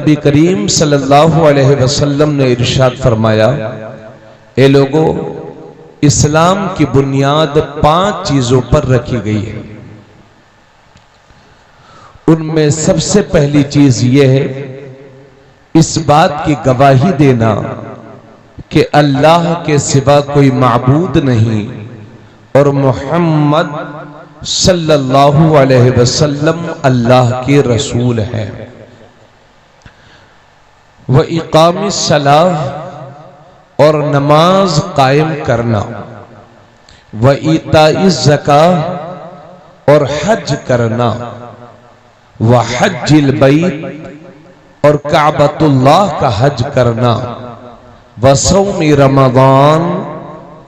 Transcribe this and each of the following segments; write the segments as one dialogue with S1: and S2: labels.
S1: नबी करीम सल्लल्लाहु अलैहि वसल्लम ने इरशाद फरमाया, ए लोगों, इस्लाम की बुनियाद 5 चीजों पर रखी गई है। उनमें सबसे पहली चीज यह है इस बात की गवाही देना कि अल्लाह के सिवा कोई माबूद नहीं और मोहम्मद सल्लल्लाहु अलैहि वसल्लम अल्लाह के रसूल हैं। व इकामिस सलाह, और नमाज कायम करना, व इताइज ज़कात, और हज करना, व हज्जिल बैत, और काबतुल्लाह का हज करना, व सौमी रमज़ान,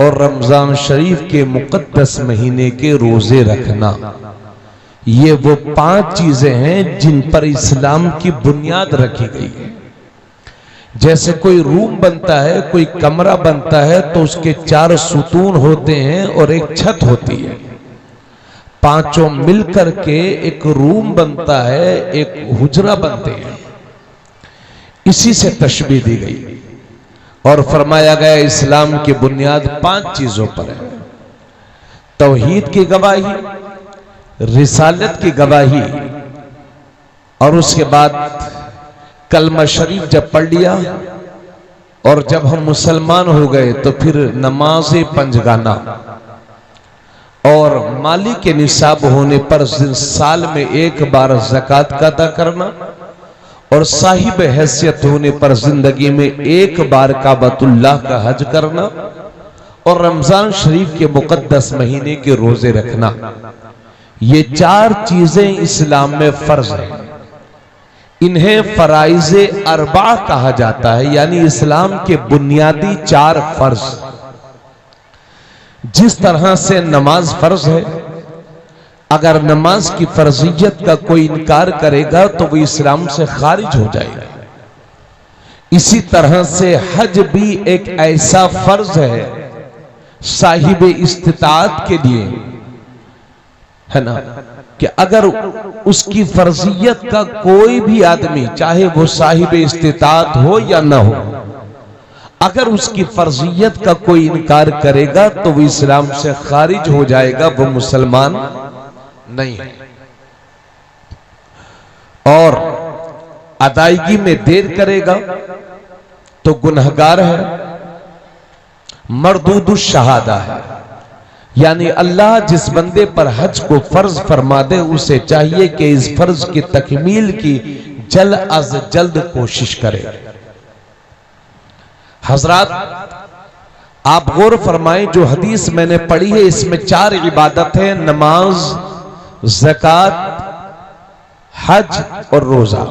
S1: और रमजान शरीफ के मुकद्दस महीने के रोजे रखना। ये वो 5 चीजें हैं जिन पर इस्लाम की बुनियाद रखी गई है। जैसे कोई रूम बनता है, कोई कमरा बनता है, तो उसके 4 सुतून होते हैं और एक छत होती है। 5 मिलकर के एक रूम बनता है, एक हुजरा बनते हैं। इसी से तशबीह दी गई और फरमाया गया इस्लाम की बुनियाद 5 चीजों पर है। तौहीद की गवाही, रिसालत की गवाही, और उसके बाद कलमा शरीफ जब पढ़ लिया और जब हम मुसलमान हो गए तो फिर नमाज पंजगाना, और माली के निसाब होने पर साल में 1 बार ज़कात का अदा करना, और साहिब हैसियत होने पर जिंदगी में 1 बार काबतुल्लाह का हज करना, और रमजान शरीफ के मुकद्दस महीने के रोजे रखना। ये 4 चीजें इस्लाम में फर्ज हैं। इन्हें फराइज़े अरबा कहा जाता है, यानी इस्लाम के बुनियादी 4 फर्ज। जिस तरह से नमाज फर्ज है, अगर नमाज की फर्जियत का कोई इनकार करेगा तो वो इस्लाम से खारिज हो जाएगा। इसी तरह से हज भी एक ऐसा फर्ज है साहिब इस्तिताअत के लिए, है ना, कि अगर उसकी फर्जियत का कोई भी आदमी, चाहे वो साहिब इस्तिताअत हो या ना हो, अगर उसकी फर्जियत का कोई इनकार करेगा तो वो इस्लाम से खारिज हो जाएगा, वो मुसलमान नहीं है। और अदायगी में देर करेगा तो गुनहगार है, मरदूदुश शहादा है। यानी अल्लाह जिस बंदे पर हज को फर्ज फरमा दे, उसे चाहिए कि इस फर्ज की तकमील की जल्द अज जल्द कोशिश करे। हजरात, आप गौर फरमाएं, जो हदीस मैंने पढ़ी है इसमें 4 इबादत है, नमाज, ज़कात, हज और रोजा।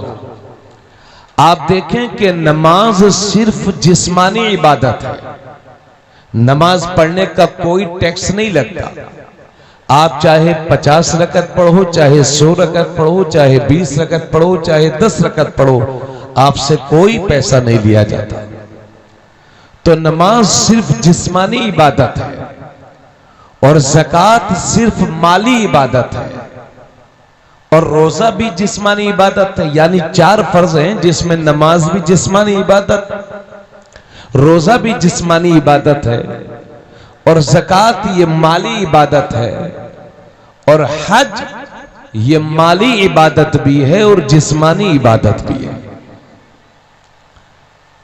S1: आप देखें कि नमाज सिर्फ जिस्मानी इबादत है। नमाज पढ़ने का कोई टैक्स नहीं लगता। आप चाहे 50 रकत पढ़ो, चाहे 100 रकत पढ़ो, चाहे 20 रकत पढ़ो, चाहे 10 रकत पढ़ो, आपसे कोई पैसा नहीं लिया जाता। तो नमाज सिर्फ जिस्मानी इबादत है और ज़कात सिर्फ माली इबादत है, और रोजा भी जिस्मानी इबादत है। यानी 4 फर्ज हैं जिसमें नमाज भी जिस्मानी इबादत, रोजा भी जिस्मानी इबादत है, और ज़कात ये माली इबादत है, और हज ये माली इबादत भी है और जिस्मानी इबादत भी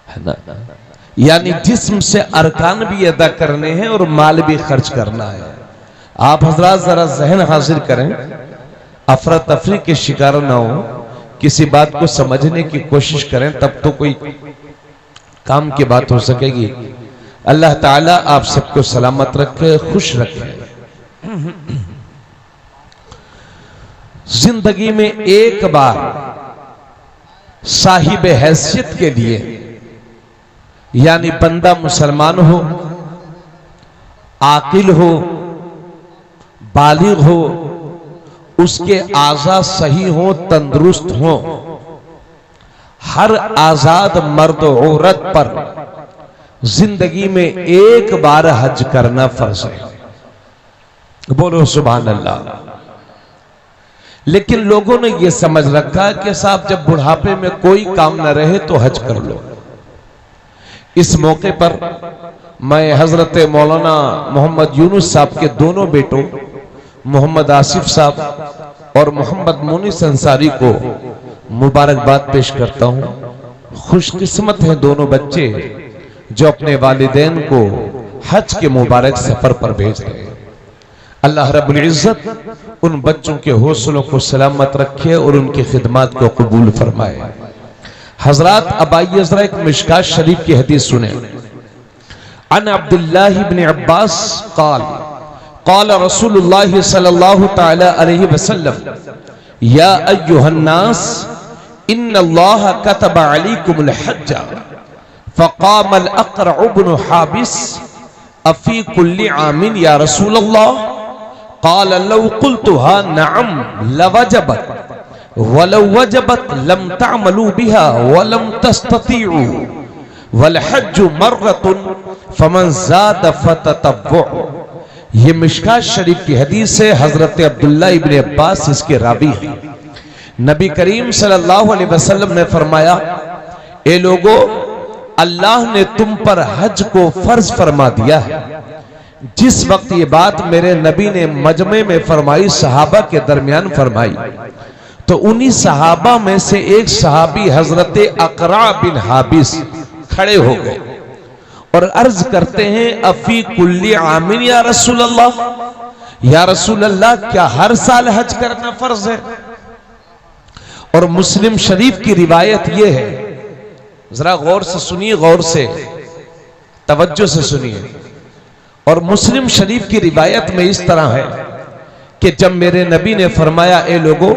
S1: है ना। यानी जिस्म से अरकान भी अदा करने हैं और माल भी खर्च करना है। आप हजरात जरा जहन हाजिर करें, अफरा तफरी के शिकार ना हो, किसी बात को समझने की कोशिश करें, तब तो कोई काम की बात हो सकेगी। अल्लाह ताला आप सबको सलामत रखे, खुश रखे। जिंदगी में 1 बार साहिब हैसियत के लिए, यानी बंदा मुसलमान हो, आकिल हो, बालिग हो, उसके आज़ा सही हो, तंदुरुस्त हो, हर आजाद मर्द औरत पर जिंदगी में 1 बार हज करना फर्ज है। बोलो सुभान अल्लाह। लेकिन लोगों ने यह समझ रखा कि साहब जब बुढ़ापे में कोई काम न रहे तो हज कर लो। इस मौके पर मैं हजरत मौलाना मोहम्मद यूनुस साहब के दोनों बेटों मोहम्मद आसिफ साहब और मोहम्मद मुनीस अंसारी को मुबारकबाद पेश करता हूं। खुशकिस्मत हैं दोनों बच्चे जो अपने वालिदैन को हज के मुबारक सफर पर भेज रहे हैं। अल्लाह रब्बुल इज्जत उन बच्चों के हौसलों को सलामत रखे और उनकी खिदमत को कबूल फरमाए। हजरात, अब आइए जरा एक मिशकात शरीफ की हदीस सुने। अन अब्दुल्लाह इब्न अब्बास क़ाल क़ाल रसूलुल्लाह सल्लल्लाहु तआला अलैहि वसल्लम या अय्युहन्नास इन्नल्लाह कतबा अलैकुमुल हज्ज फ़क़ामल अक़रा इब्न हाबिस अफ़ी कुल्लि आमिन या रसूलल्लाह क़ाल लौ क़ुल्तुहा नअम लवजबत वलौ वजबत लम तअमलू बिहा वलम तस्ततीउ वल हज्जु मर्रतुन फमन ज़ाद फततव्वु। ये मिशकात शरीफ की हदीस है। हजरत अब्दुल्ला इब्न अब्बास इसके रावी हैं। नबी करीम सल्लल्लाहु अलैहि वसल्लम ने फरमाया, ए लोगो, अल्लाह ने तुम पर हज को फर्ज फरमा दिया है। जिस वक्त ये बात मेरे नबी ने मजमे में फरमाई, सहाबा के दरमियान फरमाई, तो उन्हीं सहाबा में से एक सहाबी हजरत अक़रा बिन हाबिस खड़े हो गए और अर्ज करते हैं, अफी कुल्ली आमिन या रसूल अल्लाह, या रसूल अल्लाह, क्या हर साल हज करना फर्ज है? और मुस्लिम शरीफ की रिवायत यह है, जरा गौर से सुनिए, गौर से तवज्जो से सुनिए। और मुस्लिम शरीफ की रिवायत में इस तरह है कि जब मेरे नबी ने फरमाया, ए लोगो,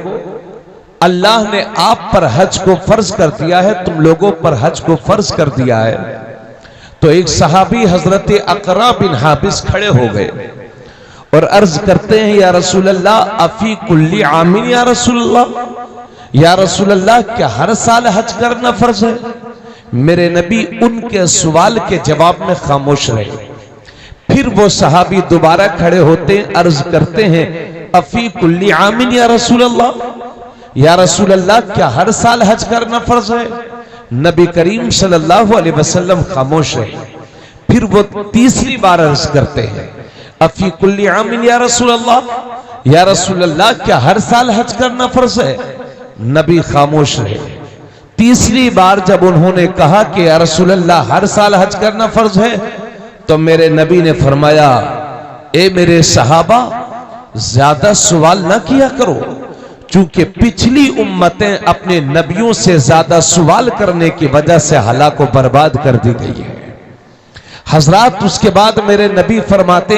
S1: अल्लाह ने आप पर हज को फर्ज कर दिया है, तुम लोगों पर हज को फर्ज कर दिया है, तो एक सहाबी हजरत अक़रा बिन हाबिस खड़े हो गए और अर्ज करते हैं, या रसूल अल्लाह, अफी कुल्ली आमिन या रसूल अल्लाह, या रसूल अल्लाह, क्या हर साल हज करना फर्ज है? मेरे नबी उनके सवाल के जवाब में खामोश रहे। फिर वो सहाबी दोबारा खड़े होते, अर्ज करते हैं, अफी कुल्ली आमिन या रसूल अल्लाह, या रसूल अल्लाह, क्या हर साल हज करना फर्ज है? नबी करीम सल्लल्लाहु अलैहि वसल्लम खामोश रहे। फिर वो तीसरी बार अर्ज करते हैं, अफी कुल्ली आमिन या रसूल अल्लाह, या रसूल अल्लाह, क्या हर साल हज करना फर्ज है? नबी खामोश रहे। तीसरी बार जब उन्होंने कहा कि या रसूल अल्लाह, हर साल हज करना फर्ज है, तो मेरे नबी ने फरमाया, ए मेरे सहाबा, ज्यादा सवाल ना किया करो, चूंकि पिछली उम्मतें अपने नबियों से ज्यादा सवाल करने की वजह से हलाक को बर्बाद कर दी गई है। हजरात, उसके बाद मेरे नबी फरमाते,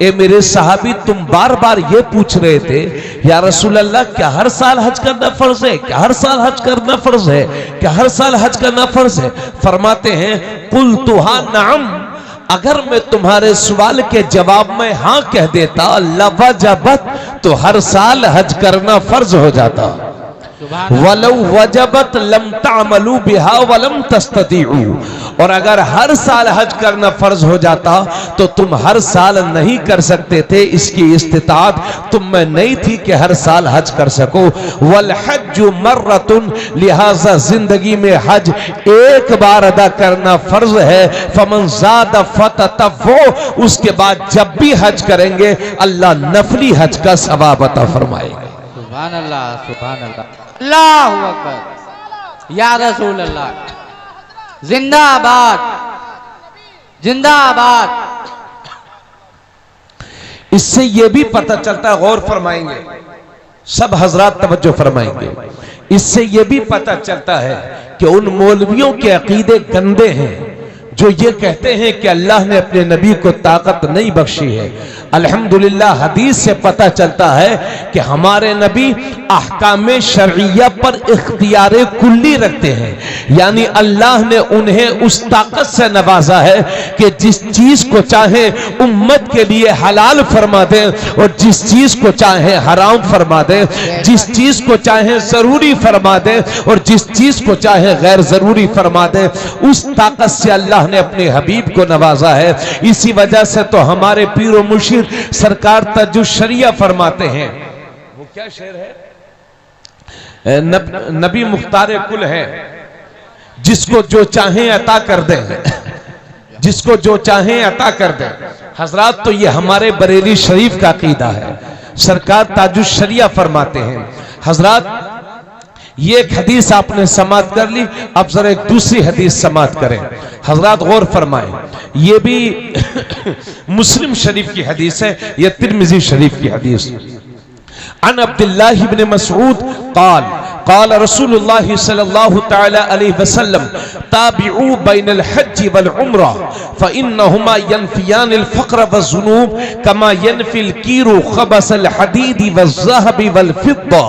S1: ए मेरे सहाबी, तुम बार बार ये पूछ रहे थे, या रसूल अल्लाह, क्या हर साल हज करना फर्ज है? क्या हर साल हज करना फर्ज है? क्या हर साल हज करना फर्ज है? फरमाते हैं, कुल तुहा नअम, अगर मैं तुम्हारे सवाल के जवाब में हां कह देता, लवजबत, तो हर साल हज करना फर्ज हो जाता, वलौ वजबत लम तामलू बिहा वलम तस्ततीउ, और अगर हर साल हज करना फर्ज हो जाता तो तुम हर साल नहीं कर सकते थे, इसकी इस्तिताअत तुम में नहीं थी कि हर साल हज कर सको। वल हज्जु मर्रतुन, लिहाजा जिंदगी में हज एक बार अदा करना फर्ज है। फमन ज़ाद फततव्वु, उसके बाद जब भी हज करेंगे अल्लाह नफली हज का सवाब अता फरमाएगा।
S2: सुभान अल्लाह, सुभान अल्लाह, अल्लाहु अकबर, या रसूल अल्लाह, जिंदाबाद, जिंदाबाद।
S1: इससे यह भी पता चलता है, गौर फरमाएंगे सब हजरात, तवज्जो फरमाएंगे, इससे यह भी पता चलता है कि उन मौलवियों के अकीदे गंदे हैं जो ये कहते हैं कि अल्लाह ने अपने नबी को ताकत नहीं बख्शी है। अल्हम्दुलिल्लाह, हदीस से पता चलता है कि हमारे नबी अहकाम शरइया पर इख्तियार कुल्ली रखते हैं, यानी अल्लाह ने उन्हें उस ताकत से नवाजा है कि जिस चीज को चाहे उम्मत के लिए हलाल फरमा दे और जिस चीज को चाहे हराम फरमा दे, जिस चीज को चाहे जरूरी फरमा दे और जिस चीज को चाहे गैर जरूरी फरमा दे, उस ताकत से अल्लाह ने अपने हबीब को नवाजा है। इसी वजह से तो हमारे पीर व मुर्शिद सरकार तजुश शरिया फरमाते हैं। वो क्या शेर है? नबी मुख्तार कुल है, जिसको जो चाहें अता कर दे, जिसको जो चाहें अता कर दे। हजरात, तो ये हमारे बरेली शरीफ का अकीदा है। सरकार ताजुश शरिया फरमाते हैं। हजरात, ये एक हदीस आपने समात कर ली, अब जरा एक दूसरी हदीस समात करें। हजरात गौर फरमाएं, ये भी मुस्लिम शरीफ की हदीस है, यह तिर्मिज़ी शरीफ की हदीस। अन अब्दुल्लाह इब्न मसऊद क़ाल क़ाल रसूलुल्लाह सल्लल्लाहु तआला अलैहि वसल्लम ताबिउ बैनल हज्ज वल उम्रा फइन्नहुमा यनफियानिल फ़क़्र वज़्ज़ुनूब कमा यनफ़िल कीरू ख़बसल हदीद वज़्ज़हब वल फ़िद्दा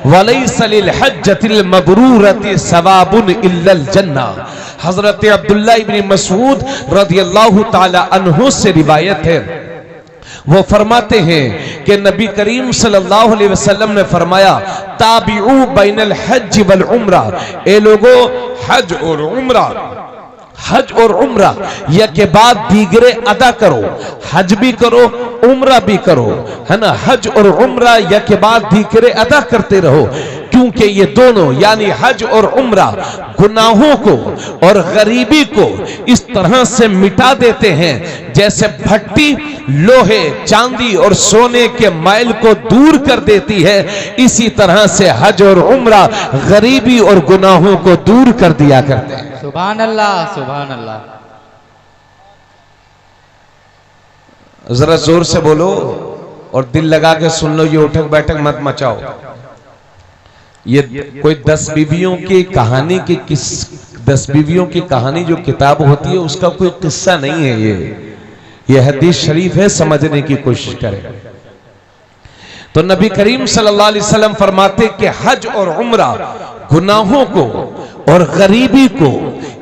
S1: वलैसा लिल हज्जतिल मबरूरति सवाबुन इल्लल जन्नह। हज़रत अब्दुल्लाह इब्न मसऊद रज़ियल्लाहु तआला अन्हु से रिवायत है, वो फरमाते हैं कि नबी करीम सल्लल्लाहु अलैहि वसल्लम ने फरमाया, ताबिउ बैनल हज वल उम्रा, ए लोगो हज और उम्रा, हज और उम्रा या के बाद दीगरे अदा करो, हज भी करो उम्रा भी करो, है ना। हज और उम्रा या के बाद दीगरे अदा करते रहो, क्योंकि ये दोनों यानी हज और उम्रा गुनाहों को और गरीबी को इस तरह से मिटा देते हैं जैसे भट्टी लोहे चांदी और सोने के मैल को दूर कर देती है। इसी तरह से हज और उम्रा गरीबी और गुनाहों को दूर कर दिया करते हैं।
S2: सुभान अल्लाह, सुभान अल्लाह।
S1: जरा जोर से बोलो और दिल लगा के सुन लो, ये उठक बैठक मत मचाओ। ये कोई 10 बीवियों की कहानी की 10 बीवियों की कहानी जो किताब होती है उसका कोई किस्सा नहीं है। ये हदीस शरीफ है, समझने की कोशिश करें। तो नबी करीम सल्लल्लाहु अलैहि वसल्लम फरमाते कि हज और उम्रा गुनाहों को और गरीबी को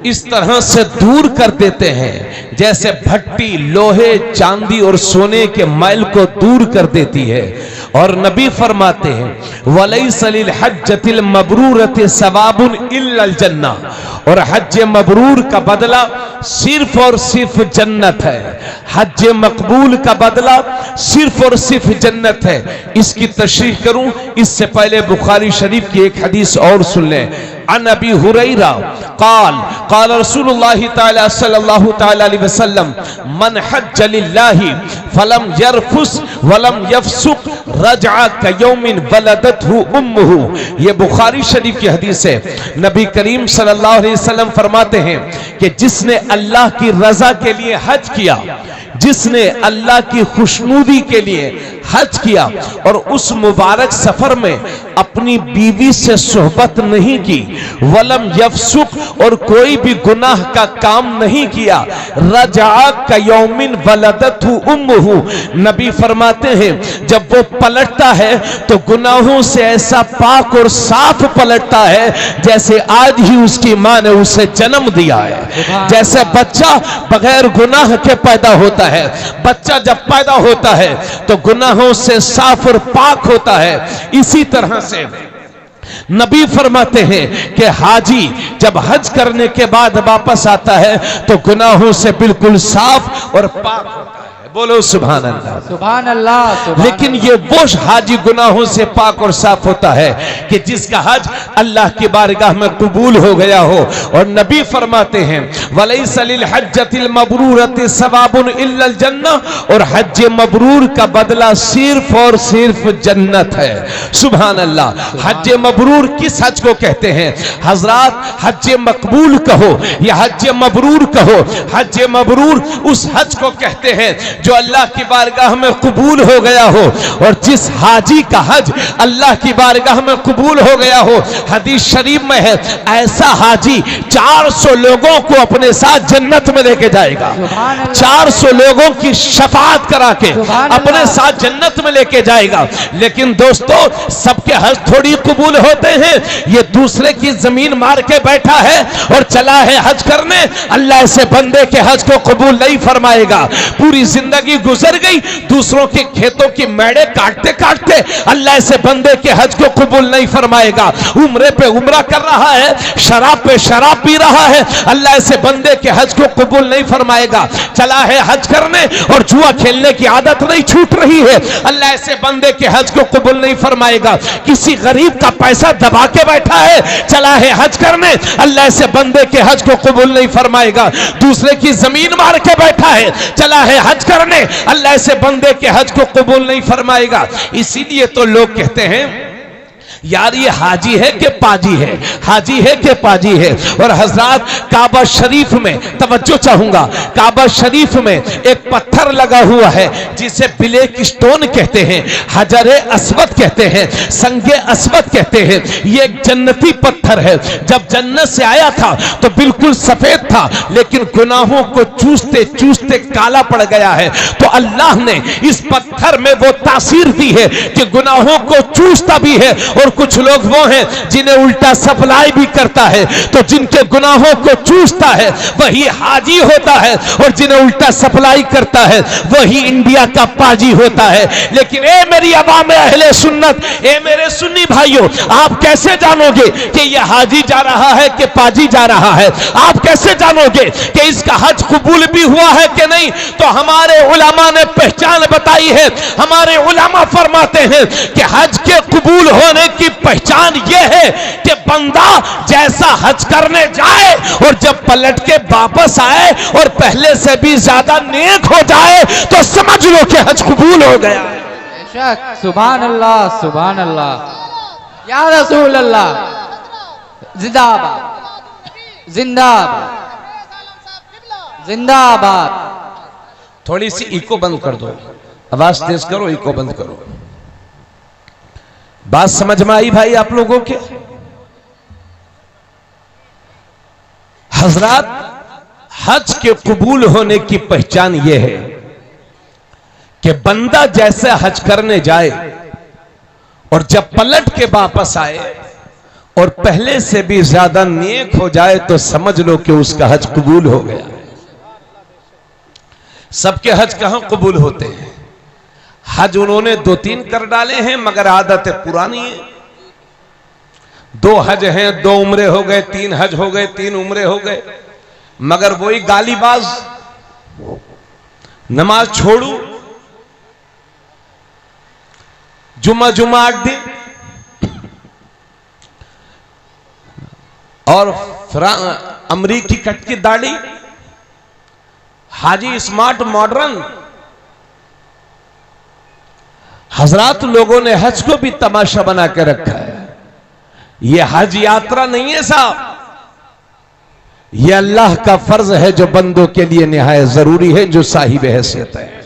S1: इस तरह से दूर कर देते हैं जैसे भट्टी लोहे चांदी और सोने के मैल को दूर कर देती है। और नबी फरमाते हैं वलैसा लिल हज्जतिल मबरूरति सवाबुन इल्लल जन्नह, और हज मबरूर का बदला सिर्फ और सिर्फ जन्नत है। हज मकबूल का बदला सिर्फ और सिर्फ जन्नत है। इसकी तशरीह करूं इससे पहले बुखारी शरीफ की एक हदीस और सुन लें। अन अबी हुरैरा क़ाल क़ाल रसूलुल्लाह तआला सल्लल्लाहु तआला अलैहि वसल्लम मन हज्ज लिल्लाहि फलम यरफुस वलम यफसुक रजअ कयौमिन वलदतहु उम्मुहु। ये बुखारी शरीफ की हदीस है। नबी करीम सल्लल्लाहु अलैहि वसल्लम फरमाते हैं कि जिसने अल्लाह की रजा के लिए हज किया, जिसने अल्लाह की खुशनुदी के लिए हज किया और उस मुबारक सफर में अपनी बीवी से सोहबत नहीं की, वलम यफसुक और कोई भी गुनाह का काम नहीं किया, रजा कयौमिन वलदतहु उम्मुहु। नबी फरमाते हैं जब वो पलटता है तो गुनाहों से ऐसा पाक और साफ पलटता है जैसे आज ही उसकी मां ने उसे जन्म दिया है। जैसे बच्चा बगैर गुनाह के पैदा होता है, बच्चा जब पैदा होता है तो गुनाहों से साफ और पाक होता है, इसी तरह से नबी फरमाते हैं कि हाजी जब हज करने के बाद वापस आता है तो गुनाहों से बिल्कुल साफ और पाक होता है। बोलो सुभान अल्लाह,
S2: सुभान अल्लाह।
S1: लेकिन ये वो हाजी गुनाहों से पाक और साफ होता है कि जिसका हज अल्लाह की बारगाह में कबूल हो गया हो। और नबी फरमाते हैं वलैसा लिल हज्जतिल मबरूरति सवाबुन इल्लल जन्नह, और हज मबरूर का बदला सिर्फ और सिर्फ जन्नत है। सुभान अल्लाह। हज मबरूर किस हज को कहते हैं हजरात? हज मकबूल कहो या हज मबरूर कहो, हज मबरूर उस हज को कहते हैं जो अल्लाह की बारगाह में कबूल हो गया हो। और जिस हाजी का हज अल्लाह की बारगाह में कबूल हो गया हो, हदीस शरीफ में है ऐसा हाजी 400 लोगों को अपने साथ जन्नत में लेके जाएगा। 400 लोगों की शफाअत करा के अपने साथ जन्नत में लेके जाएगा। लेकिन दोस्तों सबके हज थोड़ी कबूल होते हैं। ये दूसरे की जमीन मार के बैठा है और चला है हज करने, अल्लाह ऐसे बंदे के हज को कबूल नहीं फरमाएगा। पूरी जिंदगी जिंदगी गुजर गई दूसरों के खेतों की मेड़े काटते काटते। अल्लाह ऐसे बंदे के हज को कबूल नहीं फरमाएगा। उम्रे पे उम्रा कर रहा है, शराब पे शराब पी रहा है, अल्लाह ऐसे बंदे के हज को कबूल नहीं फरमाएगा। चला है हज करने और जुआ खेलने की आदत नहीं छूट रही है, अल्लाह ऐसे बंदे के हज को कबूल नहीं फरमाएगा। किसी गरीब का पैसा दबा के बैठा है, चला है हज करने, अल्लाह ऐसे बंदे के हज को कबूल नहीं फरमाएगा। दूसरे की जमीन मार के बैठा है, चला है हज करने, अल्लाह ऐसे बंदे के हज को कबूल नहीं फरमाएगा। इसीलिए तो लोग कहते हैं यार ये हाजी है कि पाजी है, हाजी है कि पाजी है। और हजरात काबा शरीफ में तवज्जो चाहूंगा, काबा शरीफ में एक पत्थर लगा हुआ है जिसे ब्लैक स्टोन कहते हैं, हजरे अस्वद कहते हैं, संगे अस्वद कहते हैं। ये एक जन्नती पत्थर है। जब जन्नत से आया था तो बिल्कुल सफेद था, लेकिन गुनाहों को चूसते चूसते काला पड़ गया है। तो अल्लाह ने इस पत्थर में वो तासीर दी है कि गुनाहों को चूसता भी है। और कुछ लोग वो हैं जिन्हें उल्टा सप्लाई भी करता है, तो जिनके गुनाहों को चूसता है वही हाजी होता है, और जिन्हें उल्टा सप्लाई करता है वही इंडिया का पाजी होता है। लेकिन ए मेरी अवाम अहले सुन्नत, ए मेरे सुन्नी भाइयों, आप कैसे जानोगे कि यह हाजी जा रहा है कि पाजी जा रहा है? आप कैसे जानोगे कि इसका हज कबूल भी हुआ है कि नहीं? तो हमारे उलमा ने पहचान बताई है। हमारे उलमा फरमाते हैं कि हज के कबूल होने की पहचान यह है कि बंदा जैसा हज करने जाए और जब पलट के वापस आए और पहले से भी ज्यादा नेक हो जाए तो समझ लो कि हज कबूल हो गया।
S2: सुभान अल्लाह, सुभान अल्लाह, या रसूल अल्लाह, जिंदाबाद जिंदाबाद जिंदाबाद।
S1: थोड़ी सी इको बंद कर दो, आवाज तेज करो, इको बंद करो। बात समझ में आई भाई आप लोगों के? हजरात, हज के कबूल होने की पहचान यह है कि बंदा जैसे हज करने जाए और जब पलट के वापस आए और पहले से भी ज्यादा नेक हो जाए तो समझ लो कि उसका हज कबूल हो गया। सबके हज कहां कबूल होते हैं? हज उन्होंने 2-3 कर डाले हैं, मगर आदत पुरानी है। 2 हज हैं, 2 उम्रे हो गए, 3 हज हो गए, 3 उम्रे हो गए, मगर वही गालीबाज, नमाज छोड़ू, जुमा 8 दिन, और अमरीकी कट की दाढ़ी, हाजी स्मार्ट मॉडर्न। हजरात, लोगों ने हज को भी तमाशा बना के रखा है। यह हज यात्रा नहीं है साहब, यह अल्लाह का फर्ज है जो बंदों के लिए निहायत जरूरी है, जो साहिब हैसियत है।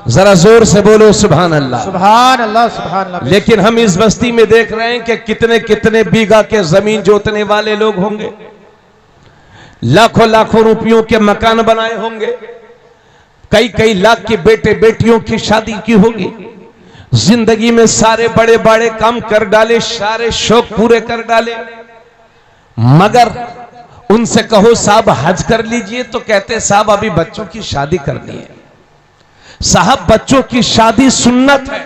S1: जरा जोर से बोलो सुभान अल्लाह,
S3: सुभान अल्लाह, सुभान अल्लाह।
S1: लेकिन हम इस बस्ती में देख रहे हैं कि कितने कितने बीघा के जमीन जोतने वाले लोग होंगे, लाखों लाखों रुपयों के मकान बनाए होंगे, कई कई लाख के बेटे बेटियों की शादी की होगी, जिंदगी में सारे बड़े बड़े काम कर डाले, सारे शौक पूरे कर डाले, मगर उनसे कहो साहब हज कर लीजिए तो कहते साहब अभी बच्चों की शादी करनी है। साहब बच्चों की शादी सुन्नत है,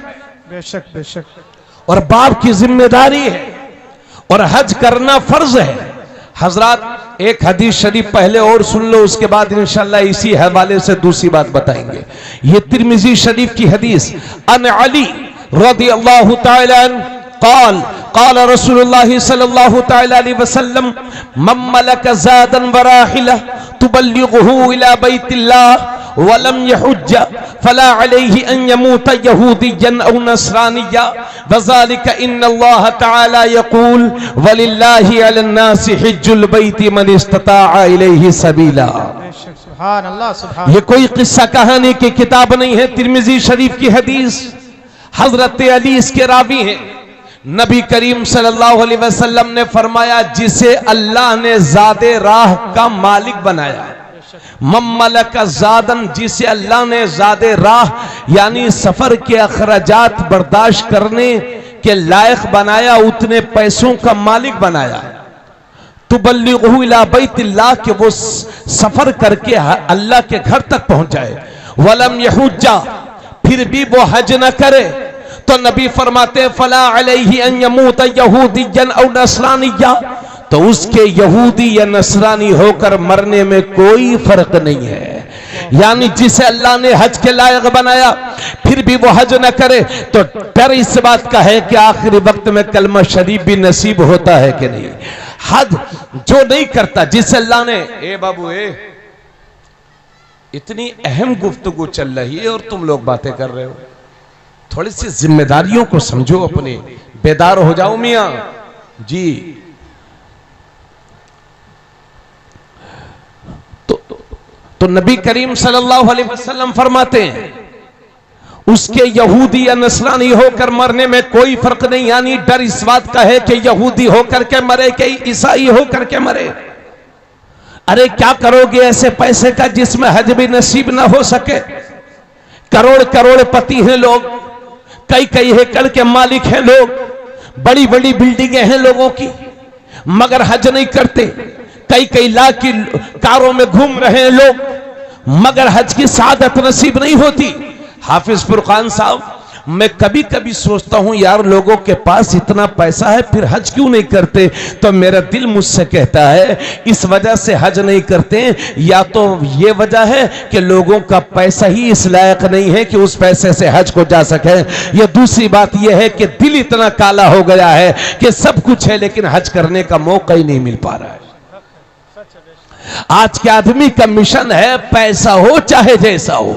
S3: बेशक बेशक, और
S1: बाप की जिम्मेदारी है, और हज करना फर्ज है। हजरात, एक हदीस शरीफ पहले और सुन लो, उसके बाद इंशाल्लाह इसी हवाले से दूसरी बात बताएंगे। ये तिर्मिजी शरीफ की हदीस, अन अली रज़ियल्लाहु तआला अन्हु क़ाल क़ाल रसूलुल्लाह सल्लल्लाहु तआला अलैहि वसल्लम मन मलक ज़ादन व राहिला तुबल्लिगुहु इला बैतिल्लाह वलम यहुज्ज फला अलैहि अन यमूत यहूदिय्यन औ नसरानिय्या वज़ालिका इन्नल्लाह तआला यक़ूल वलिल्लाहि अलन नासि हिज्जुल बैति मन इस्तताअ इलैहि सबीला।
S3: सुभान अल्लाह, सुभान।
S1: ये कोई किस्सा कहानी की किताब नहीं है, तिर्मिजी शरीफ की हदीस। हजरत अली इसके रावी हैं। नबी करीम सल्लल्लाहु अलैहि वसल्लम ने फरमाया, जिसे अल्लाह ने ज़ादे राह का मालिक बनाया, मम्मलक ज़ादन, जिसे अल्लाह ने ज़ादे राह यानी सफर के अखराजात बर्दाश्त करने के लायक बनाया, उतने पैसों का मालिक बनाया, तुबल्लिगुहु इला बैतिल्लाह, के वो सफर करके अल्लाह के घर तक पहुंच जाए, वलम यहुज्जा, फिर भी वो हज न करे, तो नबी फरमाते फला अलैहि अन यमूत यहूदियन औ नसरानिया, तो उसके यहूदी या नसरानी होकर मरने में कोई फर्क नहीं है। यानी जिसे अल्लाह ने हज के लायक बनाया फिर भी वो हज न करे, तो डर इस बात का है कि आखिरी वक्त में कलमा शरीफ भी नसीब होता है कि नहीं। हज जो नहीं करता, जिसे अल्लाह ने, ए बाबू ए, इतनी अहम गुफ्तगू चल रही है और तुम लोग बातें कर रहे हो, थोड़ी सी जिम्मेदारियों को समझो, अपने बेदार हो जाओ मियां जी। तो नबी करीम सल्लल्लाहु अलैहि वसल्लम फरमाते हैं उसके यहूदी या नसरानी होकर मरने में कोई फर्क नहीं। यानी डर इस बात का है कि यहूदी होकर के मरे कि ईसाई होकर के मरे। अरे क्या करोगे ऐसे पैसे का जिसमें हज भी नसीब ना हो सके। करोड़ करोड़पति हैं लोग, कई कई एकड़ के मालिक हैं लोग, बड़ी बड़ी बिल्डिंगें हैं लोगों की, मगर हज नहीं करते। कई कई लाख की कारों में घूम रहे हैं लोग, मगर हज की सादत नसीब नहीं होती। हाफिज फुरकान साहब, मैं कभी कभी सोचता हूं यार लोगों के पास इतना पैसा है फिर हज क्यों नहीं करते। तो मेरा दिल मुझसे कहता है इस वजह से हज नहीं करते, या तो ये वजह है कि लोगों का पैसा ही इस लायक नहीं है कि उस पैसे से हज को जा सके, या दूसरी बात यह है कि दिल इतना काला हो गया है कि सब कुछ है लेकिन हज करने का मौका ही नहीं मिल पा रहा है। आज के आदमी का मिशन है पैसा हो चाहे जैसा हो,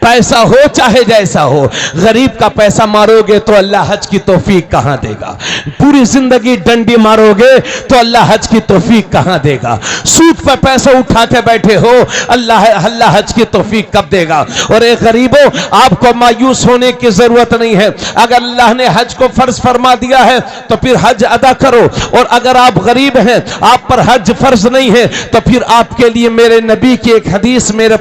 S1: पैसा हो चाहे जैसा हो। गरीब का पैसा मारोगे तो अल्लाह हज की तौफीक कहां देगा। पूरी जिंदगी डंडी मारोगे तो अल्लाह हज की तौफीक कहां देगा। सूद पर पैसा उठा के बैठे हो, अल्लाह हज की तौफीक कब देगा। और एक गरीबों, आपको मायूस होने की जरूरत नहीं है। अगर अल्लाह ने हज को फर्ज फरमा दिया है तो फिर हज अदा करो, और अगर आप गरीब हैं, आप पर हज फर्ज नहीं है, तो फिर आपके लिए मेरे नबी की एक हदीस मेरे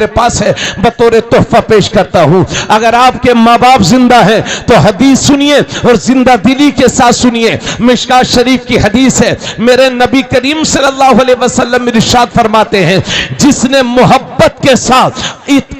S1: पास है, बतौर तोहफा पेश करता हूं। अगर आपके माँ बाप जिंदा हैं तो हदीस सुनिए और जिंदा दिली के साथ सुनिए। मिशकात शरीफ की हदीस है, मेरे नबी करीम सल्लल्लाहु अलैहि वसल्लम इरशाद फरमाते हैं, जिसने मोहब्बत के साथ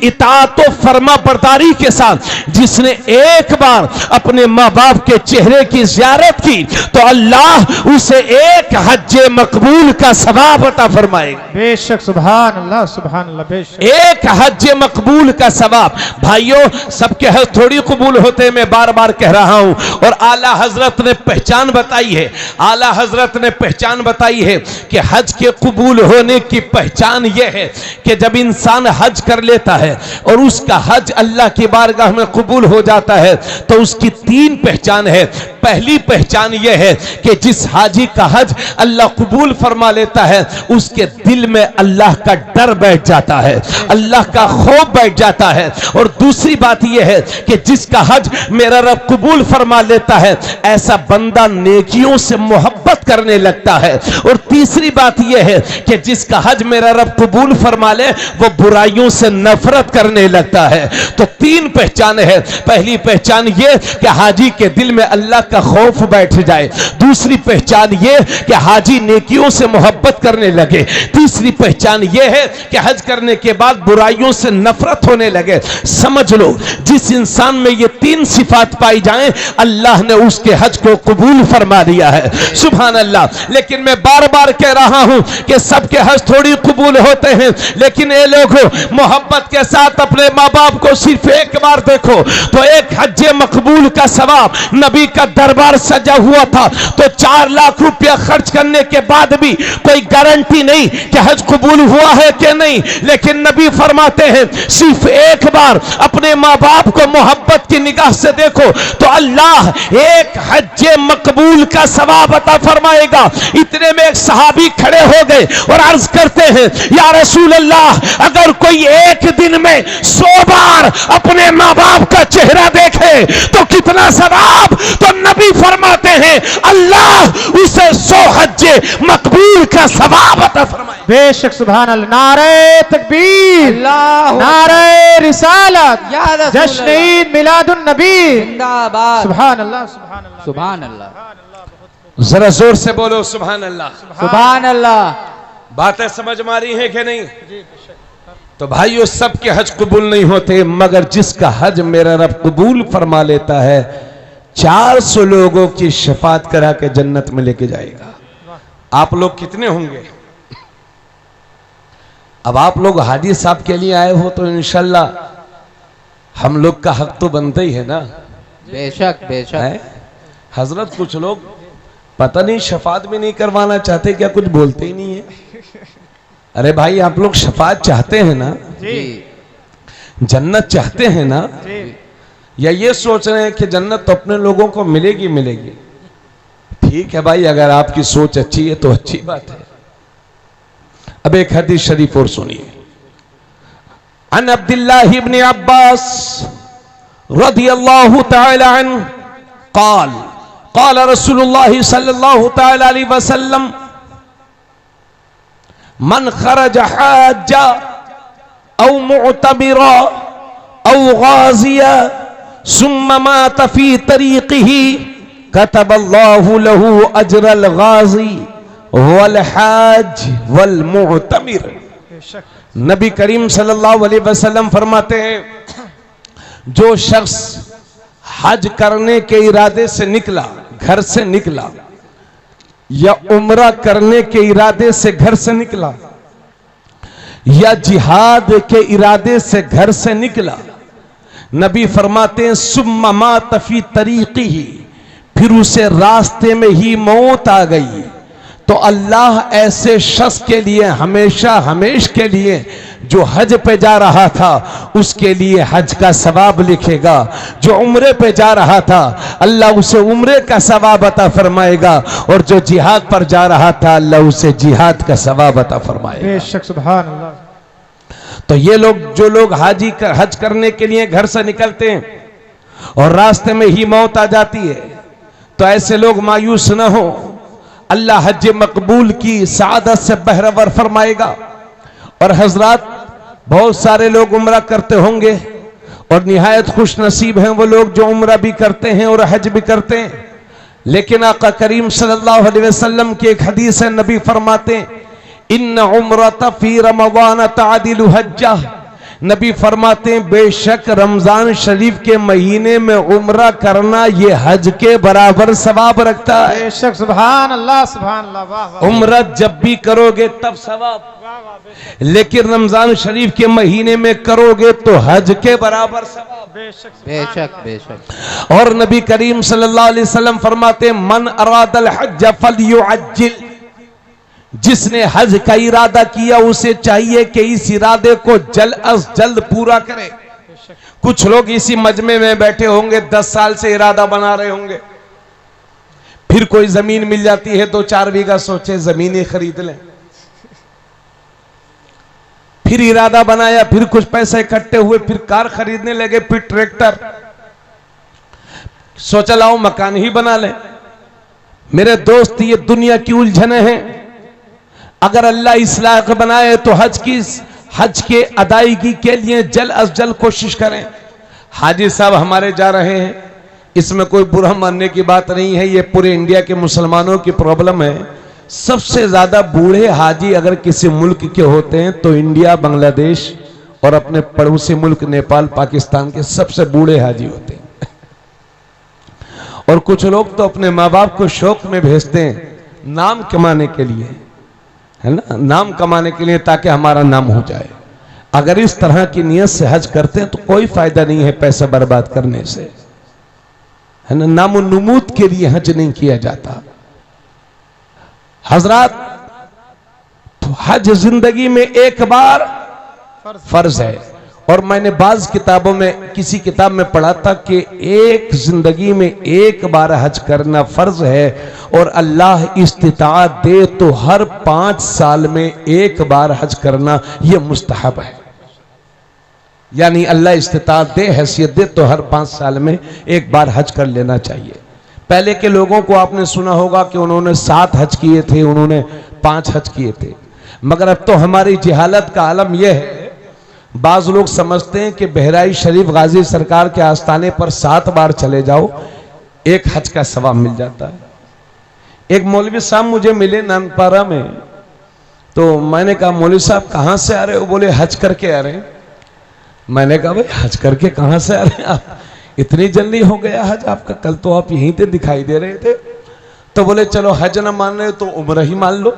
S1: इताअत और फरमा बरदारी के साथ जिसने एक बार अपने माँ बाप के चेहरे की ज़ियारत की तो अल्लाह उसे एक हज मकबूल का सवाब अता फरमाएगा।
S3: बेशक, सुभान अल्लाह, बेशक
S1: एक हज मकबूल का सवाब। भाइयों, सबके हज थोड़ी कबूल होते, मैं बार बार कह रहा हूं। और आला हजरत ने पहचान बताई है, आला हजरत ने पहचान बताई है कि हज के कबूल होने की पहचान यह है कि जब इंसान हज कर लेता है और उसका हज अल्लाह की बारगाह में कबूल हो जाता है तो उसकी तीन पहचान है। पहली पहचान यह है कि जिस हाजी का हज अल्लाह कबूल फरमा लेता है उसके दिल में अल्लाह का डर बैठ जाता है, अल्लाह का खौफ बैठ जाता है। और दूसरी बात यह है कि जिसका हज मेरा रब कबूल फरमा लेता है ऐसा बंदा नेकियों से मोहब्बत करने लगता है। और तीसरी बात यह है कि जिसका हज मेरा रब कबूल फरमा ले वो बुराइयों से नफरत करने लगता है। तो तीन पहचान है। पहली पहचान यह कि हाजी के दिल में अल्लाह का खौफ बैठ जाए, दूसरी पहचान यह कि हाजी नेकियों से मोहब्बत करने लगे, तीसरी पहचान यह है कि हज करने के बाद बुराइयों से नफरत होने लगे। समझ लो, जिस इंसान में ये तीन सिफात पाई जाएं अल्लाह ने उसके हज को कबूल फरमा दिया है। सुभान अल्लाह। लेकिन मैं बार बार कह रहा हूं कि सबके हज थोड़ी कबूल होते हैं, लेकिन ये लोग मोहब्बत के साथ अपने माँ बाप को सिर्फ एक बार देखो तो एक हज मकबूल का सवाब। नबी का दरबार सजा हुआ था तो 4 लाख रुपया खर्च करने के बाद भी कोई गारंटी नहीं कि हज कबूल हुआ है कि नहीं, लेकिन नबी फरमाते हैं सिर्फ एक बार अपने माँ बाप को मोहब्बत की निगाह से देखो तो अल्लाह एक हज मकबूल का सवाब अता फरमाएगा। इतने में एक सहाबी खड़े हो गए और अर्ज करते हैं, या रसूल अल्लाह, अगर कोई एक दिन में 100 बार अपने माँ बाप का चेहरा देखे तो कितना सवाब। तो नबी फरमाते हैं अल्लाह उसे 100 हज मकबूल का सवाब अता फरमाए।
S3: बेशक, सुभान अल्लाह। नारे तकबीर, नारे रिसालत, जश्न ईद मिलादुन नबी,
S2: जिंदाबाद।
S3: सुभान अल्लाह, सुभान अल्लाह,
S2: सुभान अल्लाह।
S1: जरा जोर से बोलो सुभान अल्लाह।
S2: सुभान अल्लाह।
S1: बातें समझ में आ रही हैं कि नहीं? तो भाइयों, सबके हज कबूल नहीं होते, मगर जिसका हज मेरा रब कबूल फरमा लेता है 400 लोगों की शफात करा के जन्नत में लेके जाएगा। आप लोग कितने होंगे? अब आप लोग हाजी साहब के लिए आए हो तो इंशाल्लाह हम लोग का हक तो बनता ही है ना।
S2: बेशक बेशक।
S1: हजरत कुछ लोग पता नहीं शफात भी नहीं करवाना चाहते क्या, कुछ बोलते ही नहीं है। अरे भाई, आप लोग शफात चाहते हैं ना
S2: जी,
S1: जन्नत चाहते हैं ना, या ये सोच रहे हैं कि जन्नत तो अपने लोगों को मिलेगी मिलेगी? ठीक है भाई, अगर आपकी सोच अच्छी है तो अच्छी बात है। अब एक हदीस शरीफ और सुनिए। अन अब्दुल्लाह इब्न अब्बास रज़ियल्लाहु तआला अन्हु क़ाल क़ाल रसूलुल्लाह सल्लल्लाहु तआला अलैहि वसल्लम मन खरज हाजा औ मुअतमिरा औ गाज़िया सुम्मा मात फी तरीक़िही कतबल्लाहु लहू अजरल गाज़ी वल हाज वल मुअतमिर। नबी करीम सल्लल्लाहु अलैहि वसल्लम फरमाते हैं, जो शख्स हज करने के इरादे से निकला, घर से निकला, या उम्रा करने के इरादे से घर से निकला, या जिहाद के इरादे से घर से निकला, नबी फरमाते हैं सुम्मा मात फी तरीक़िही, फिर उसे रास्ते में ही मौत आ गई, तो अल्लाह ऐसे शख्स के लिए हमेशा हमेश के लिए जो हज पे जा रहा था उसके लिए हज का सवाब लिखेगा। जो उम्रे पे जा रहा था अल्लाह उसे उम्रे का सवाब अता फरमाएगा, और जो जिहाद पर जा रहा था अल्लाह उसे जिहाद का सवाब अता फरमाएगा।
S3: बेशक, सुभान अल्लाह।
S1: तो ये लोग, जो लोग हज करने के लिए घर से निकलते हैं और रास्ते में ही मौत आ जाती है, तो ऐसे लोग मायूस न हो, अल्लाह हज मकबूल की सादत से बहरवर फरमाएगा। और हजरात, बहुत सारे लोग उम्रा करते होंगे और निहायत खुश नसीब हैं वो लोग जो उम्रा भी करते हैं और हज भी करते हैं, लेकिन आका करीम सल्लल्लाहु अलैहि वसल्लम की एक हदीस है, नबी फरमाते हैं इन्न उम्रत फी रमज़ान तअदिलु हज्जा। नबी फरमाते हैं बेशक रमजान शरीफ के महीने में उम्रा करना ये हज के बराबर सवाब रखता है।
S3: बेशक, सुभान अल्लाह, सुभान अल्लाह। वाह वाह।
S1: उम्रा जब भी करोगे तब सवाब, लेकिन रमजान शरीफ के महीने में करोगे तो हज के बराबर सवाब।
S2: बेशक बेशक।
S1: और नबी करीम सल्लल्लाहु अलैहि वसल्लम फरमाते मन अरादल हज फलयुअज्जिल, जिसने हज का इरादा किया उसे चाहिए कि इस इरादे को जल्द अज जल्द पूरा करे। कुछ लोग इसी मजमे में बैठे होंगे, 10 साल से इरादा बना रहे होंगे, फिर कोई जमीन मिल जाती है 2-4 बीघा, सोचे जमीन ही खरीद लें। फिर इरादा बनाया, फिर कुछ पैसे इकट्ठे हुए, फिर कार खरीदने लगे, फिर ट्रैक्टर, सोचा लाओ मकान ही बना ले। मेरे दोस्त, ये दुनिया की उलझने हैं। अगर अल्लाह इस लायक बनाए तो हज के अदायगी के लिए जल्द अज जल्द कोशिश करें। हाजी साहब हमारे जा रहे हैं, इसमें कोई बुरा मानने की बात नहीं है, ये पूरे इंडिया के मुसलमानों की प्रॉब्लम है। सबसे ज्यादा बूढ़े हाजी अगर किसी मुल्क के होते हैं तो इंडिया, बांग्लादेश और अपने पड़ोसी मुल्क नेपाल, पाकिस्तान के सबसे बूढ़े हाजी होते हैं। और कुछ लोग तो अपने माँ बाप को शौक में भेजते हैं नाम कमाने के लिए, है ना, नाम कमाने के लिए, ताकि हमारा नाम हो जाए। अगर इस तरह की नियत से हज करते हैं तो कोई फायदा नहीं है पैसा बर्बाद करने से, है ना। नामो नुमूद के लिए हज नहीं किया जाता। हजरात, तो हज जिंदगी में एक बार फर्ज है, और मैंने बाज किताबों में, किसी किताब में पढ़ा था कि एक जिंदगी में एक बार हज करना फर्ज है, और अल्लाह इस्तिताअत दे तो हर 5 साल में एक बार हज करना यह मुस्तहब है। यानी अल्लाह इस्तिताअत दे, हैसियत दे तो हर 5 साल में एक बार हज कर लेना चाहिए। पहले के लोगों को आपने सुना होगा कि उन्होंने 7 हज किए थे, उन्होंने 5 हज किए थे, मगर अब तो हमारी जहालत का आलम यह है, बाज लोग समझते हैं कि बहराइच शरीफ गाजी सरकार के आस्थाने पर 7 बार चले जाओ, एक हज का सवाब मिल जाता है। एक मौलवी साहब मुझे मिले नानपारा में, तो मैंने कहा मौलवी साहब कहाँ से आ रहे हो? बोले हज करके आ रहे हैं। मैंने कहा भाई हज करके कहाँ से आ रहे हैं आप? इतनी जल्दी हो गया हज आपका? कल तो आप यहीं पे दिखाई दे रहे थे। तो बोले चलो हज ना मान रहे हो तो उम्र ही मान लो।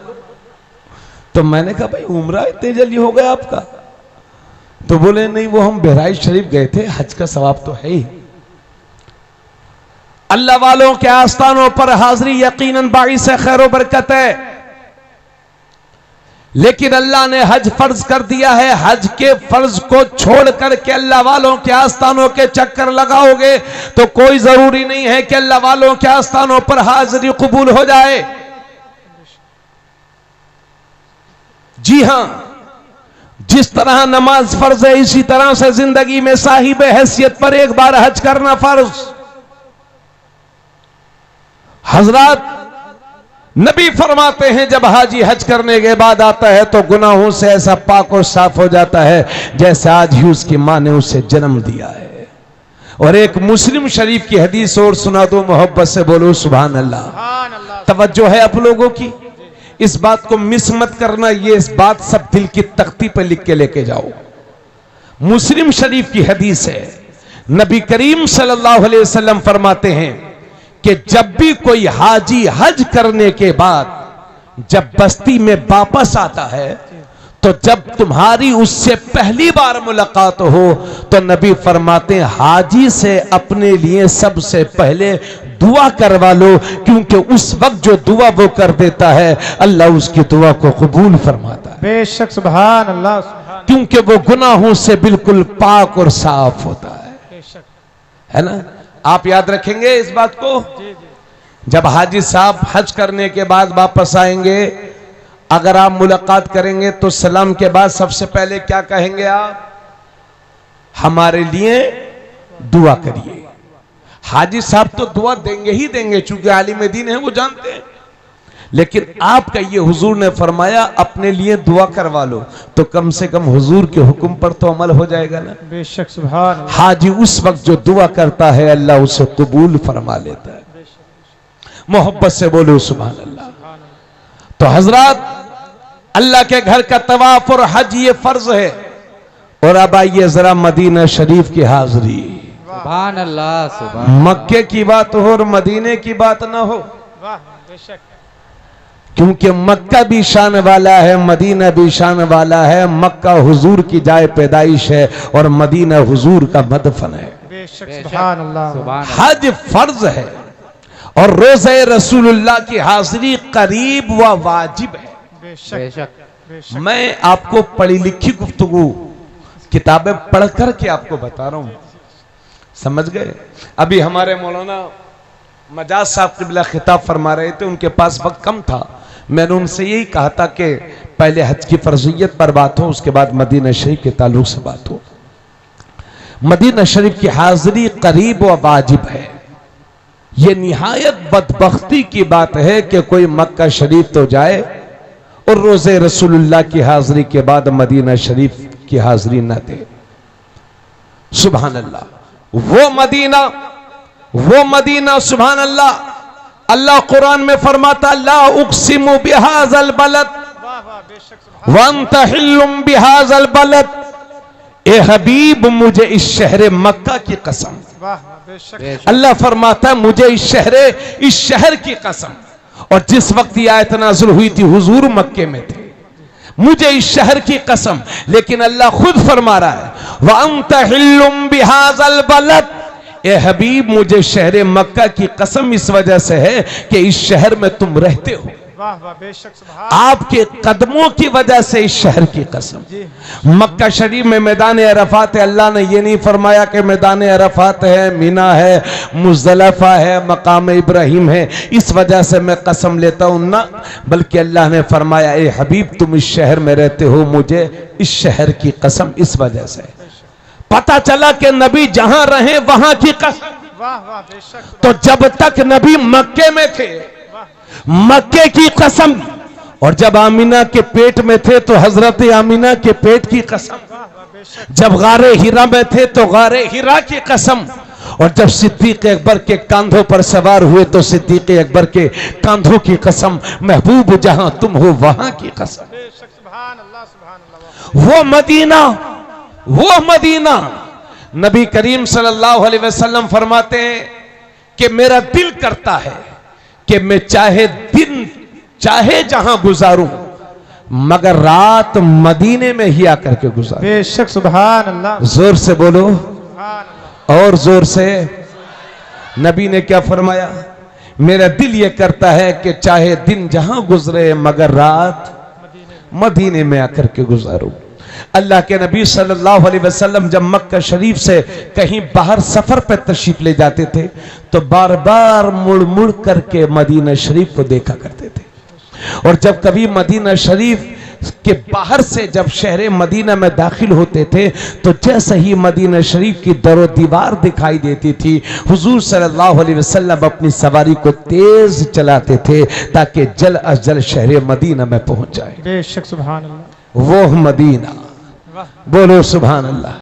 S1: तो मैंने कहा भाई उम्र इतनी जल्दी हो गया आपका? तो बोले नहीं, वो हम बहराइच शरीफ गए थे, हज का सवाब तो है ही। अल्लाह वालों के आस्थानों पर हाजिरी यकीनन बाइस खैर व बरकत है, लेकिन अल्लाह ने हज फर्ज कर दिया है। हज के फर्ज को छोड़ करके अल्लाह वालों के आस्थानों के चक्कर लगाओगे तो कोई जरूरी नहीं है कि अल्लाह वालों के आस्थानों पर हाजिरी कबूल हो जाए। जी हां, जिस तरह नमाज फर्ज है इसी तरह से जिंदगी में साहिब हैसियत पर एक बार हज करना फर्ज। हजरत नबी फरमाते हैं जब हाजी हज करने के बाद आता है तो गुनाहों से ऐसा पाक और साफ हो जाता है जैसे आज ही उसकी मां ने उसे जन्म दिया है। और एक मुस्लिम शरीफ की हदीस और सुना दो, मोहब्बत से बोलो सुभान अल्लाह। तवज्जो है आप लोगों की, इस बात को मिस मत करना, ये इस बात सब दिल की तख्ती पर लिख के लेके जाओ। मुस्लिम शरीफ की हदीस है, नबी करीम सल्लल्लाहु अलैहि वसल्लम फरमाते हैं कि जब भी कोई हाजी हज करने के बाद जब बस्ती में वापस आता है तो जब तुम्हारी उससे पहली बार मुलाकात हो तो नबी फरमाते हैं हाजी से अपने लिए सबसे पहले दुआ करवा लो, क्योंकि उस वक्त जो दुआ वो कर देता है अल्लाह उसकी दुआ को कबूल फरमाता है। बेशक सुभान अल्लाह, क्योंकि वो गुनाहों से बिल्कुल पाक और साफ होता है, है ना? आप याद रखेंगे इस बात को। जब हाजी साहब हज करने के बाद वापस आएंगे, अगर आप मुलाकात करेंगे तो सलाम के बाद सबसे पहले क्या कहेंगे आप? हमारे लिए दुआ करिए। हाजी साहब तो दुआ देंगे ही देंगे, चूंकि आलिम दीन है वो जानते हैं, लेकिन आपका ये हुजूर ने फरमाया अपने लिए दुआ करवा लो, तो कम से कम हुजूर के हुक्म पर तो अमल हो जाएगा ना। बेशक सुभान अल्लाह। हाजी उस वक्त जो दुआ करता है अल्लाह उसे कबूल फरमा लेता है। मोहब्बत से बोलो सुभान अल्लाह। तो हजरत अल्लाह के घर का तवाफ और हज ये फर्ज है। और अब आइए जरा मदीना शरीफ की हाजिरी।
S2: सुभान अल्लाह, सुभान।
S1: मक्के की बात हो और मदीने की बात ना हो, क्योंकि मक्का भी शान वाला है, मदीना भी शान वाला है। मक्का हुजूर की जाए पैदाइश है और मदीना हुजूर का मदफन है।
S3: सुभान अल्लाह।
S1: हज फर्ज है और रोज़े रसूलुल्लाह की हाजिरी करीब व वाजिब है।
S2: बेशक।
S1: मैं आपको पढ़ी लिखी गुफ्तगू किताबें पढ़ कर के आपको बता रहा हूं, समझ गए? अभी हमारे मौलाना मजाज साहब क़िबला खिताब फरमा रहे थे, उनके पास वक्त कम था। मैंने उनसे यही कहा था कि पहले हज की फर्जियत पर बात हो, उसके बाद मदीना शरीफ के ताल्लुक से बात हो। मदीना शरीफ की हाजिरी करीब व वाजिब है। यह निहायत बदबख्ती की बात है कि कोई मक्का शरीफ तो जाए और रोज़े रसूलुल्लाह की हाजिरी के बाद मदीना शरीफ की हाजिरी न दे। सुभान अल्लाह। वो मदीना सुभान अल्लाह, अल्लाह कुरान में फरमाता ला उक़सिमु बिहाज़ल बलद व अंता हिल्लुम बिहाज़ल बलद। ए हबीब मुझे इस शहर मक्का की कसम, अल्लाह फरमाता मुझे इस शहर की कसम। और जिस वक्त ये आयत नाज़िल हुई थी हुजूर मक्के में थे, मुझे इस शहर की कसम। लेकिन अल्लाह खुद फरमा रहा है व अंता हिल्लुम बिहाज़ल बलद। ए हबीब मुझे शहर मक्का की कसम इस वजह से है कि इस शहर में तुम रहते हो। आपके कदमों की वजह से इस शहर की कसम। मक्का शरीफ में मैदान अरफात है, अल्लाह ने ये नहीं फरमाया कि मैदान अरफात है, मीना है, मुज़दलिफा है, मकाम इब्राहिम है, इस वजह से मैं कसम लेता हूं ना, बल्कि अल्लाह ने फरमाया ए हबीब तुम इस शहर में रहते हो, मुझे इस शहर की कसम इस वजह से। पता चला कि नबी जहां रहे वहां की कसम। तो जब तक नबी मक्के में थे मक्के की कसम, और जब आमीना के पेट में थे तो हजरत आमीना के पेट की कसम, जब गारे हिरा में थे तो गारे हिरा की कसम, और जब सिद्दीक अकबर के कांधों पर सवार हुए तो सिद्दीक अकबर के कांधों की कसम। महबूब जहां तुम हो वहां की कसम। वो मदीना नबी करीम सल्लल्लाहु अलैहि वसल्लम फरमाते हैं कि मेरा दिल करता है कि मैं चाहे दिन चाहे जहां गुजारूं मगर रात मदीने में ही आकर के गुजारूं।
S3: बेशक सुभान अल्लाह।
S1: जोर से बोलो और जोर से। नबी ने क्या फरमाया? मेरा दिल ये करता है कि चाहे दिन जहां गुजरे मगर रात मदीने में आकर के गुजारूं। अल्लाह के नबी सल्लल्लाहु अलैहि वसल्लम जब मक्का शरीफ से कहीं बाहर सफर पर तशरीफ ले जाते थे तो बार बार मुड़ मुड़ करके मदीना शरीफ को देखा करते थे। और जब कभी मदीना शरीफ के बाहर से जब शहर मदीना में दाखिल होते थे तो जैसे ही मदीना शरीफ की दरो दीवार दिखाई देती थी हुजूर सल्लल्लाहु अलैहि वसल्लम अपनी सवारी को तेज चलाते थे ताकि जल अज जल शहर मदीना में पहुंच जाए।
S3: बेशक सुभान अल्लाह।
S1: वो मदीना, बोलो सुभान अल्लाह।